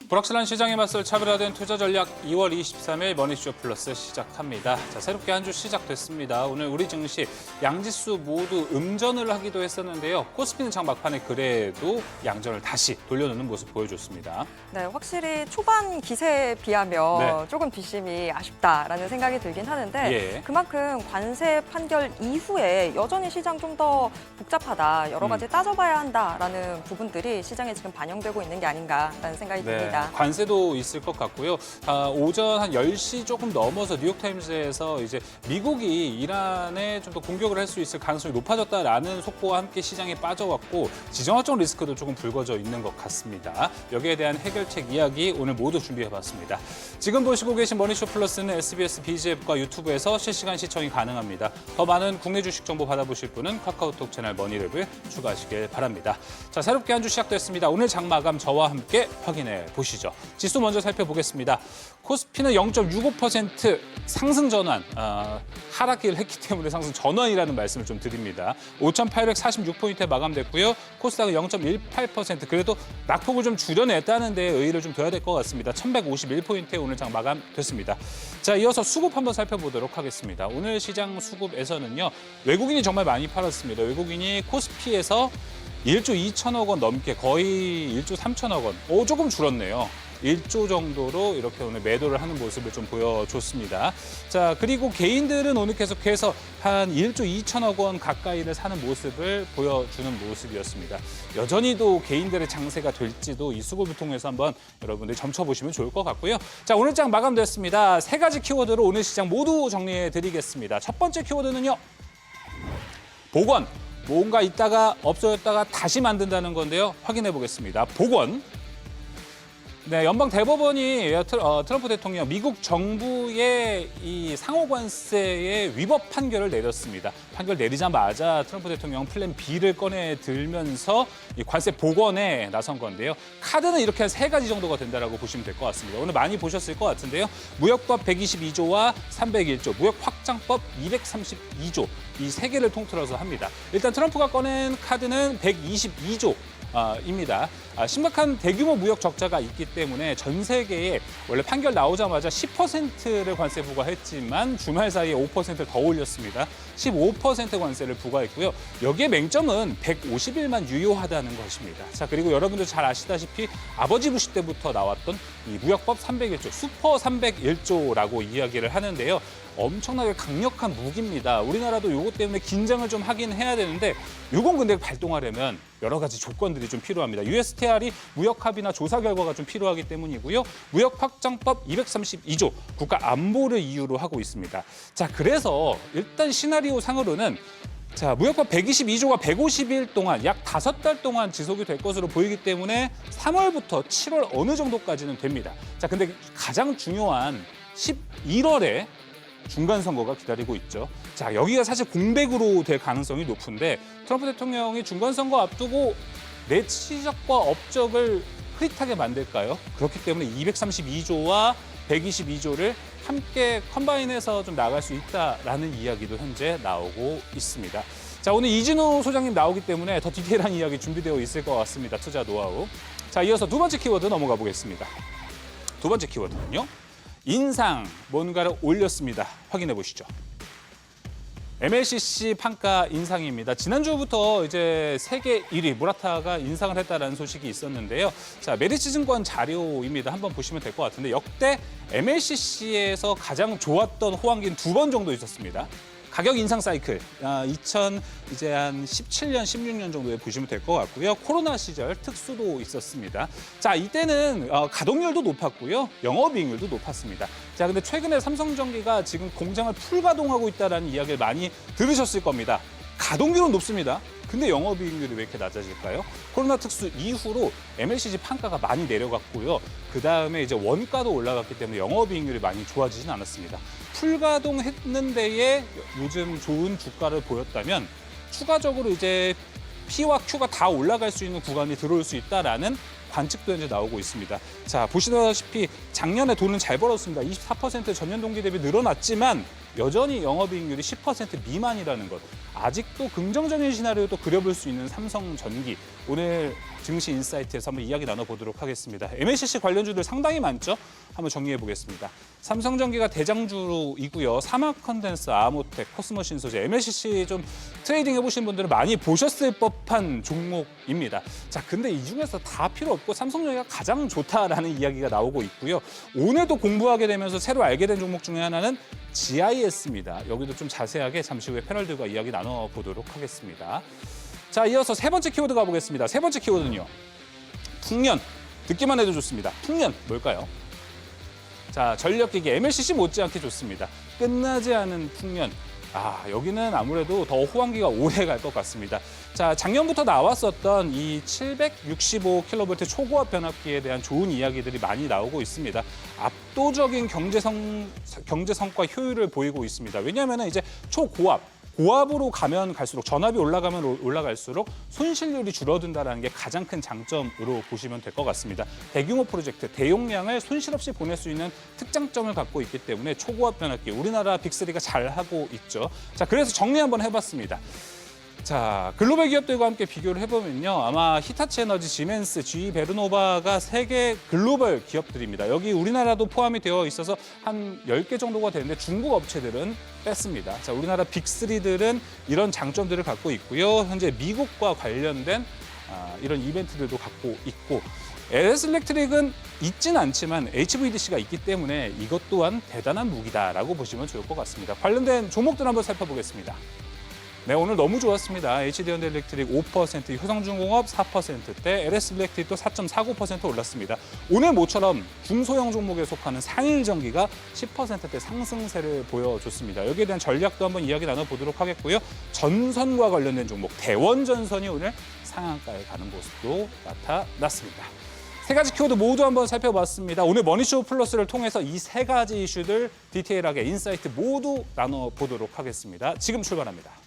불확실한 시장에 맞설 차별화된 투자 전략 2월 23일 머니쇼 플러스 시작합니다. 자, 새롭게 한 주 시작됐습니다. 오늘 우리 증시 양지수 모두 음전을 하기도 했었는데요. 코스피는 장 막판에 그래도 양전을 다시 돌려놓는 모습 보여줬습니다. 네, 확실히 초반 기세에 비하면 네. 조금 뒷심이 아쉽다라는 생각이 들긴 하는데 예. 그만큼 관세 판결 이후에 여전히 시장 좀 더 복잡하다, 여러 가지 따져봐야 한다라는 부분들이 시장에 지금 반영되고 있는 게 아닌가라는 생각이 듭니다. 관세도 있을 것 같고요. 오전 한 10시 조금 넘어서 뉴욕타임즈에서 이제 미국이 이란에 좀 더 공격을 할 수 있을 가능성이 높아졌다라는 속보와 함께 시장에 빠져왔고 지정학적 리스크도 조금 불거져 있는 것 같습니다. 여기에 대한 해결책 이야기 오늘 모두 준비해봤습니다. 지금 보시고 계신 머니쇼 플러스는 SBS BG앱과 유튜브에서 실시간 시청이 가능합니다. 더 많은 국내 주식 정보 받아보실 분은 카카오톡 채널 머니랩을 추가하시길 바랍니다. 자, 새롭게 한 주 시작됐습니다. 오늘 장마감 저와 함께 확인해 보시죠. 지수 먼저 살펴보겠습니다. 코스피는 0.65% 상승 전환, 하락기를 했기 때문에 상승 전환이라는 말씀을 좀 드립니다. 5,846포인트에 마감됐고요. 코스닥은 0.18%, 그래도 낙폭을 좀 줄여냈다는 데 의의를 좀 둬야 될 것 같습니다. 1,151포인트에 오늘 장 마감됐습니다. 자, 이어서 수급 한번 살펴보도록 하겠습니다. 오늘 시장 수급에서는요, 외국인이 정말 많이 팔았습니다. 외국인이 코스피에서 1조 2천억 원 넘게, 거의 1조 3천억 원, 조금 줄었네요. 1조 정도로 이렇게 오늘 매도를 하는 모습을 좀 보여줬습니다. 자, 그리고 개인들은 오늘 계속해서 한 1조 2천억 원 가까이를 사는 모습을 보여주는 모습이었습니다. 여전히도 개인들의 장세가 될지도 이 수급을 통해서 한번 여러분들이 점쳐보시면 좋을 것 같고요. 자, 오늘 장 마감됐습니다. 세 가지 키워드로 오늘 시장 모두 정리해드리겠습니다. 첫 번째 키워드는요, 복원. 뭔가 있다가 없어졌다가 다시 만든다는 건데요. 확인해 보겠습니다. 복원. 네, 연방 대법원이 트럼프 대통령 미국 정부의 이 상호 관세의 위법 판결을 내렸습니다. 판결 내리자마자 트럼프 대통령 플랜 B를 꺼내 들면서 이 관세 복원에 나선 건데요. 카드는 이렇게 한 세 가지 정도가 된다라고 보시면 될 것 같습니다. 오늘 많이 보셨을 것 같은데요. 무역법 122조와 301조, 무역 확장법 232조, 이 세 개를 통틀어서 합니다. 일단 트럼프가 꺼낸 카드는 122조. 입니다. 심각한 대규모 무역 적자가 있기 때문에 전 세계에 원래 판결 나오자마자 10%를 관세 부과했지만 주말 사이에 5%를 더 올렸습니다. 15% 관세를 부과했고요. 여기에 맹점은 150일만 유효하다는 것입니다. 자, 그리고 여러분들 잘 아시다시피 아버지 부시 때부터 나왔던 이 무역법 301조, 슈퍼 301조라고 이야기를 하는데요. 엄청나게 강력한 무기입니다. 우리나라도 이것 때문에 긴장을 좀 하긴 해야 되는데 이건 근데 발동하려면 여러 가지 조건들이 좀 필요합니다. USTR이 무역합의나 조사 결과가 좀 필요하기 때문이고요. 무역확장법 232조, 국가 안보를 이유로 하고 있습니다. 자, 그래서 일단 시나리오 상으로는 자, 무역법 122조가 150일 동안 약 5달 동안 지속이 될 것으로 보이기 때문에 3월부터 7월 어느 정도까지는 됩니다. 자, 근데 가장 중요한 11월에 중간 선거가 기다리고 있죠. 자, 여기가 사실 공백으로 될 가능성이 높은데 트럼프 대통령이 중간 선거 앞두고 내치적과 업적을 흐릿하게 만들까요? 그렇기 때문에 232조와 122조를 함께 컴바인해서 좀 나갈 수 있다라는 이야기도 현재 나오고 있습니다. 자, 오늘 이진우 소장님 나오기 때문에 더 디테일한 이야기 준비되어 있을 것 같습니다. 투자 노하우. 자, 이어서 두 번째 키워드 넘어가 보겠습니다. 두 번째 키워드는요, 인상, 뭔가를 올렸습니다. 확인해 보시죠. MLCC 판가 인상입니다. 지난주부터 이제 세계 1위 무라타가 인상을 했다는 소식이 있었는데요. 자, 메리츠증권 자료입니다. 한번 보시면 될 것 같은데 역대 MLCC에서 가장 좋았던 호황기는 2번 정도 있었습니다. 가격 인상 사이클, 2017년, 16년 정도에 보시면 될 것 같고요. 코로나 시절 특수도 있었습니다. 자, 이때는 가동률도 높았고요. 영업이익률도 높았습니다. 자, 근데 최근에 삼성전기가 지금 공장을 풀가동하고 있다는 이야기를 많이 들으셨을 겁니다. 가동률은 높습니다. 근데 영업이익률이 왜 이렇게 낮아질까요? 코로나 특수 이후로 MLCC 판가가 많이 내려갔고요. 그다음에 이제 원가도 올라갔기 때문에 영업이익률이 많이 좋아지진 않았습니다. 풀가동했는 데에 요즘 좋은 주가를 보였다면 추가적으로 이제 P와 Q가 다 올라갈 수 있는 구간이 들어올 수 있다라는 관측도 현재 나오고 있습니다. 자, 보시다시피 작년에 돈은 잘 벌었습니다. 24% 전년 동기 대비 늘어났지만 여전히 영업이익률이 10% 미만이라는 것. 아직도 긍정적인 시나리오도 그려볼 수 있는 삼성전기. 오늘 증시 인사이트에서 한번 이야기 나눠보도록 하겠습니다. MLCC 관련주들 상당히 많죠? 한번 정리해 보겠습니다. 삼성전기가 대장주이고요. 사막컨덴서, 아모텍, 코스모신소재, MLCC 좀 트레이딩 해보신 분들은 많이 보셨을 법한 종목입니다. 자, 근데 이 중에서 다 필요 없고 삼성전기가 가장 좋다라는 이야기가 나오고 있고요. 오늘도 공부하게 되면서 새로 알게 된 종목 중에 하나는 GIS입니다. 여기도 좀 자세하게 잠시 후에 패널들과 이야기 나눠보도록 하겠습니다. 자, 이어서 세 번째 키워드 가보겠습니다. 세 번째 키워드는요. 풍년. 듣기만 해도 좋습니다. 풍년 뭘까요? 자, 전력기기 MLCC 못지않게 좋습니다. 끝나지 않은 풍년. 여기는 아무래도 더 호황기가 오래 갈 것 같습니다. 자, 작년부터 나왔었던 이 765kV 초고압 변압기에 대한 좋은 이야기들이 많이 나오고 있습니다. 압도적인 경제 성과 효율을 보이고 있습니다. 왜냐하면 이제 고압으로 가면 갈수록 전압이 올라가면 올라갈수록 손실률이 줄어든다는 게 가장 큰 장점으로 보시면 될 것 같습니다. 대규모 프로젝트, 대용량을 손실 없이 보낼 수 있는 특장점을 갖고 있기 때문에 초고압 변압기, 우리나라 빅3가 잘하고 있죠. 자, 그래서 정리 한번 해봤습니다. 자, 글로벌 기업들과 함께 비교를 해보면요. 아마 히타치 에너지, 지멘스, GE 베르노바가 세계 글로벌 기업들입니다. 여기 우리나라도 포함이 되어 있어서 한 10개 정도가 되는데 중국 업체들은 뺐습니다. 자, 우리나라 빅3들은 이런 장점들을 갖고 있고요. 현재 미국과 관련된 이런 이벤트들도 갖고 있고 LS 일렉트릭은 있진 않지만 HVDC가 있기 때문에 이것 또한 대단한 무기다라고 보시면 좋을 것 같습니다. 관련된 종목들 한번 살펴보겠습니다. 네, 오늘 너무 좋았습니다. HD현대일렉트릭 5%, 효성중공업 4%대, LS 일렉트릭도 4.49% 올랐습니다. 오늘 모처럼 중소형 종목에 속하는 상일전기가 10%대 상승세를 보여줬습니다. 여기에 대한 전략도 한번 이야기 나눠보도록 하겠고요. 전선과 관련된 종목, 대원전선이 오늘 상한가에 가는 모습도 나타났습니다. 세 가지 키워드 모두 한번 살펴봤습니다. 오늘 머니쇼 플러스를 통해서 이 세 가지 이슈들 디테일하게 인사이트 모두 나눠보도록 하겠습니다. 지금 출발합니다.